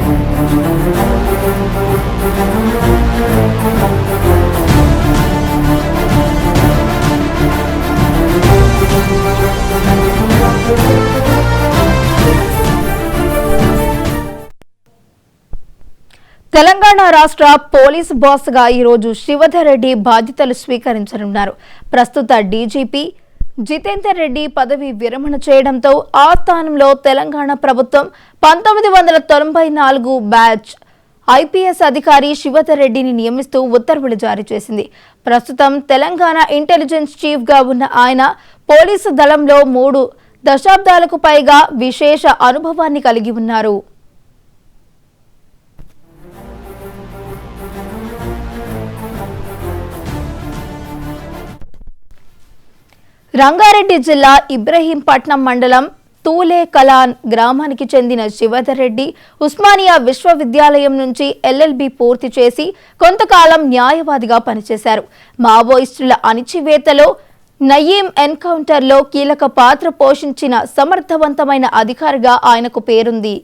తెలంగాణ రాష్ట్ర police boss గా ఈ రోజు శివధర్ రెడ్డి బాధ్యతలు స్వీకరించనున్నారు. ప్రస్తుత డీజీపీ జితేందర్ రెడ్డి పదవి విరమణ చేయడంతో ఆ స్థానంలో తెలంగాణ ప్రభుత్వం 1994 బ్యాచ్ ఐపీఎస్ అధికారి శివధర్ రెడ్డిని నియమిస్తూ ఉత్తర్వులు జారీ చేసింది. ప్రస్తుతం తెలంగాణ ఇంటెలిజెన్స్ చీఫ్ గా ఉన్న ఆయన పోలీసు దళంలో 3 దశాబ్దాలకు పైగా విశేష అనుభవాన్ని కలిగి ఉన్నారు. రంగారెడ్డి జిల్లా ఇబ్రహీంపట్నం మండలం తూలే కలాన్ గ్రామానికి చెందిన శివధర్ రెడ్డి ఉస్మానియా విశ్వవిద్యాలయం నుంచి ఎల్ఎల్బి పూర్తి చేసి కొంతకాలం న్యాయవాదిగా పనిచేశారు. మావోయిస్టుల అణిచివేతలో నయీం ఎన్కౌంటర్లో కీలక పాత్ర పోషించిన సమర్థవంతమైన అధికారిగా ఆయనకు పేరుంది.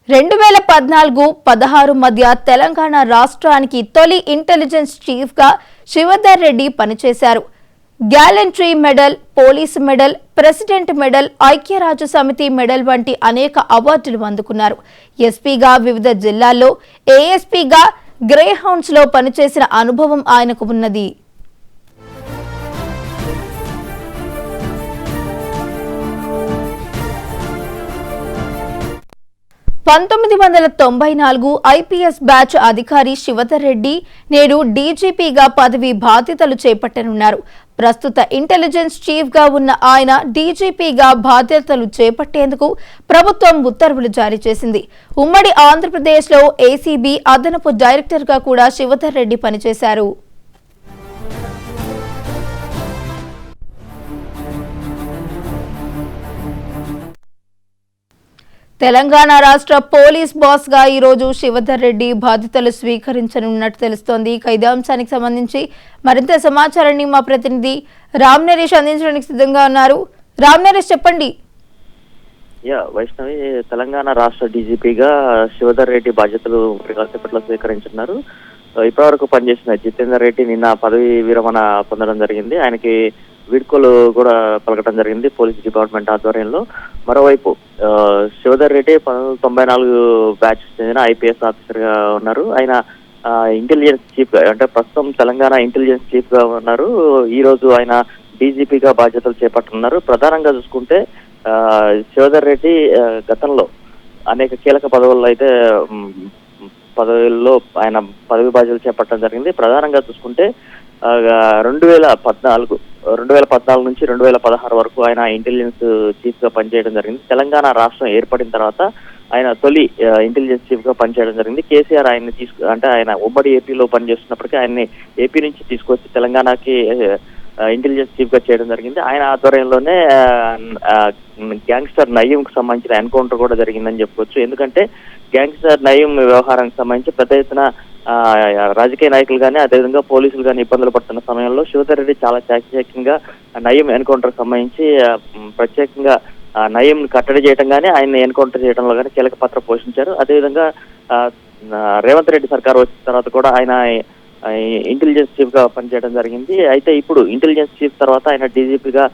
2014-16 మధ్య తెలంగాణ రాష్ట్రానికి తొలి ఇంటెలిజెన్స్ చీఫ్ గా శివధర్ రెడ్డి పనిచేశారు. Gallantry medal, police medal, president medal, ఐక్యరాజ్య సమితి మెడల్ వంటి అనేక అవార్డులు అందుకున్నారు. ఎస్పీగా వివిధ జిల్లాల్లో, ఏఎస్పీగా గ్రేహౌండ్స్ లో పనిచేసిన అనుభవం ఆయనకు ఉన్నది. 1994 ఐపీఎస్ బ్యాచ్ అధికారి శివధర్ రెడ్డి నేడు డీజీపీగా పదవి బాధ్యతలు చేపట్టనున్నారు. ప్రస్తుత ఇంటెలిజెన్స్ చీఫ్ గా ఉన్న ఆయన డీజీపీగా బాధ్యతలు చేపట్టేందుకు ప్రభుత్వం ఉత్తర్వులు జారీ చేసింది. ఉమ్మడి ఆంధ్రప్రదేశ్లో ఏసీబీ అదనపు డైరెక్టర్ గా కూడా శివధర్ రెడ్డి పనిచేశారు. తెలంగాణ రాష్ట్ర పోలీస్ బాస్ గా ఈ రోజు శివధర్ రెడ్డి బాధ్యతలు స్వీకరించనున్నట్టు తెలుస్తోంది. ఇదే అంశానికి సంబంధించి మరింత సమాచారాన్ని మా ప్రతినిధి రామ్ నరేష్ అందించడానికి సిద్ధంగా ఉన్నారు. రామ్ నరేష్, చెప్పండి. వైష్ణవి, తెలంగాణ రాష్ట్ర డీజీపీగా శివధర్ రెడ్డి బాధ్యతలు కాసేపట్లో స్వీకరించున్నారు. ఇప్పటివరకు పనిచేసిన జితేందర్ రెడ్డి నిన్న పదవి విరమణ పొందడం జరిగింది. ఆయనకి వీడ్కోలు కూడా పలకడం జరిగింది పోలీస్ డిపార్ట్మెంట్ ఆధ్వర్యంలో. మరోవైపు శివధర్ రెడ్డి 1994 బ్యాచ్ చెందిన ఐపీఎస్ ఆఫీసర్ గా ఉన్నారు. ఆయన ఇంటెలిజెన్స్ చీఫ్ గా, అంటే ప్రస్తుతం తెలంగాణ ఇంటెలిజెన్స్ చీఫ్ గా ఉన్నారు. ఈ రోజు ఆయన డీజీపీగా బాధ్యతలు చేపట్టున్నారు. ప్రధానంగా చూసుకుంటే శివధర్ రెడ్డి గతంలో అనేక కీలక పదవుల్లో ఆయన పదవి బాధ్యతలు చేపట్టడం జరిగింది. ప్రధానంగా చూసుకుంటే 2014 నుంచి 2016 వరకు ఆయన ఇంటెలిజెన్స్ చీఫ్ గా పనిచేయడం జరిగింది. తెలంగాణ రాష్ట్రం ఏర్పడిన తర్వాత ఆయన తొలి ఇంటెలిజెన్స్ చీఫ్ గా పనిచేయడం జరిగింది. కేసీఆర్ ఆయన్ని అంటే ఆయన ఉమ్మడి ఏపీలో పనిచేస్తున్నప్పటికీ ఆయన్ని ఏపీ నుంచి తీసుకొచ్చి తెలంగాణకి ఇంటెలిజెన్స్ చీఫ్ గా చేయడం జరిగింది. ఆయన ఆధ్వర్యంలోనే గ్యాంగ్స్టర్ నయీం కు సంబంధించిన ఎన్కౌంటర్ కూడా జరిగిందని చెప్పుకోవచ్చు. ఎందుకంటే గ్యాంగ్స్టర్ నయీం వ్యవహారానికి సంబంధించి పెద్ద ఎత్తున రాజకీయ నాయకులు కానీ అదేవిధంగా పోలీసులు కానీ ఇబ్బందులు పడుతున్న సమయంలో శివధర్ రెడ్డి చాలా చాకచక్యంగా నయీం ఎన్కౌంటర్ సంబంధించి ప్రత్యేకంగా నయీం కట్టడి చేయడం కానీ ఆయన్ని ఎన్కౌంటర్ చేయడంలో కానీ కీలక పాత్ర పోషించారు. అదేవిధంగా రేవంత్ రెడ్డి సర్కార్ వచ్చిన తర్వాత కూడా ఆయన ఇంటెలిజెన్స్ చీఫ్ గా పనిచేయడం జరిగింది. అయితే ఇప్పుడు ఇంటెలిజెన్స్ చీఫ్ తర్వాత ఆయన డీజీపీగా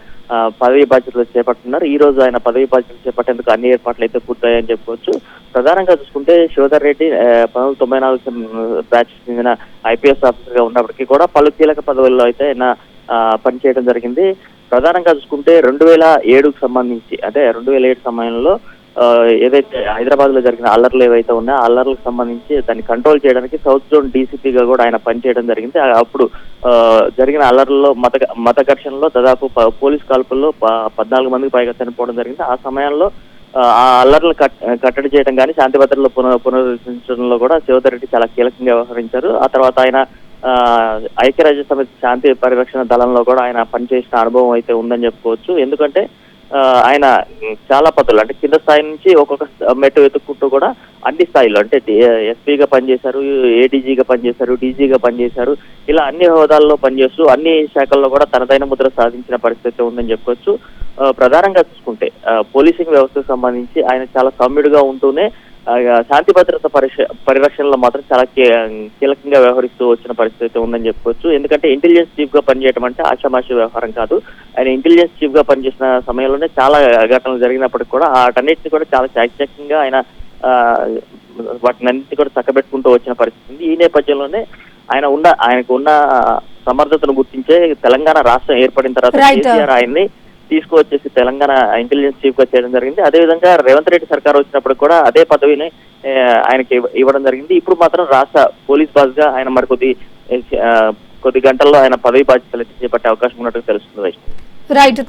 పదవి బాధ్యతలు చేపట్టున్నారు. ఈ రోజు ఆయన పదవి బాధ్యతలు చేపట్టేందుకు అన్ని ఏర్పాట్లు అయితే పూర్తయ్యాయని చెప్పుకోవచ్చు. ప్రధానంగా చూసుకుంటే శివధర్ రెడ్డి 1994 బ్యాచ్ చెందిన ఐపీఎస్ ఆఫీసర్ గా ఉన్నప్పటికీ కూడా పలు కీలక పదవుల్లో అయితే ఆయన పనిచేయడం జరిగింది. ప్రధానంగా చూసుకుంటే 2007కు సంబంధించి, అంటే 2007 సమయంలో ఏదైతే హైదరాబాద్ లో జరిగిన అల్లర్లు ఏవైతే ఉన్నాయో అల్లర్లకు సంబంధించి దాన్ని కంట్రోల్ చేయడానికి సౌత్ జోన్ డీసీపీగా కూడా ఆయన పనిచేయడం జరిగింది. అప్పుడు జరిగిన అల్లర్లలో మత ఘర్షణలో దాదాపు పోలీస్ కాల్పుల్లో 14 మందికి పైగా చనిపోవడం జరిగింది. ఆ సమయంలో ఆ అల్లర్లు కట్టడి చేయడం కానీ శాంతి భద్రతలు పునరుద్ధరించడంలో కూడా శివధర్ రెడ్డి చాలా కీలకంగా వ్యవహరించారు. ఆ తర్వాత ఆయన ఐక్యరాజ్య సమితి శాంతి పరిరక్షణ దళంలో కూడా ఆయన పనిచేసిన అనుభవం అయితే ఉందని చెప్పుకోవచ్చు. ఎందుకంటే ఆయన చాలా పదవులు అంటే కింద స్థాయి నుంచి ఒక్కొక్క మెట్టు వెతుక్కుంటూ కూడా అన్ని స్థాయిలో అంటే ఎస్పీగా పనిచేశారు, ఏడీజీగా పనిచేశారు, డీజీగా పనిచేశారు. ఇలా అన్ని హోదాల్లో పనిచేస్తూ అన్ని శాఖల్లో కూడా తనదైన ముద్ర సాధించిన పరిస్థితి ఉందని చెప్పొచ్చు. ప్రధానంగా చూసుకుంటే పోలీసింగ్ వ్యవస్థకు సంబంధించి ఆయన చాలా సౌమ్యుడిగా ఉంటూనే శాంతి భద్రత పరిరక్షణలో మాత్రం చాలా కీలకంగా వ్యవహరిస్తూ వచ్చిన పరిస్థితి ఉందని చెప్పుకోవచ్చు. ఎందుకంటే ఇంటెలిజెన్స్ చీఫ్ గా పనిచేయడం అంటే ఆషామాషి వ్యవహారం కాదు. ఆయన ఇంటెలిజెన్స్ చీఫ్ గా పనిచేసిన సమయంలోనే చాలా ఘటనలు జరిగినప్పటికీ కూడా వాటన్నిటిని కూడా చాలా చాకచక్యంగా ఆయన వాటినన్నింటినీ కూడా చక్కబెట్టుకుంటూ వచ్చిన పరిస్థితి ఉంది. ఈ నేపథ్యంలోనే ఆయనకు ఉన్న సమర్థతను గుర్తించే తెలంగాణ రాష్ట్రం ఏర్పడిన తర్వాత కేసీఆర్ ఆయన్ని తీసుకువచ్చేసి తెలంగాణ ఇంటెలిజెన్స్ చీఫ్ గా చేయడం జరిగింది. అదేవిధంగా రేవంత్ రెడ్డి సర్కార్ వచ్చినప్పుడు కూడా అదే పదవిని ఆయనకి ఇవ్వడం జరిగింది. ఇప్పుడు మాత్రం రాష్ట్ర పోలీస్ బాస్ గా ఆయన కొద్ది గంటల్లో ఆయన పదవి బాధ్యతలు చేపట్టే అవకాశం ఉన్నట్టు తెలుస్తుంది. రైట్.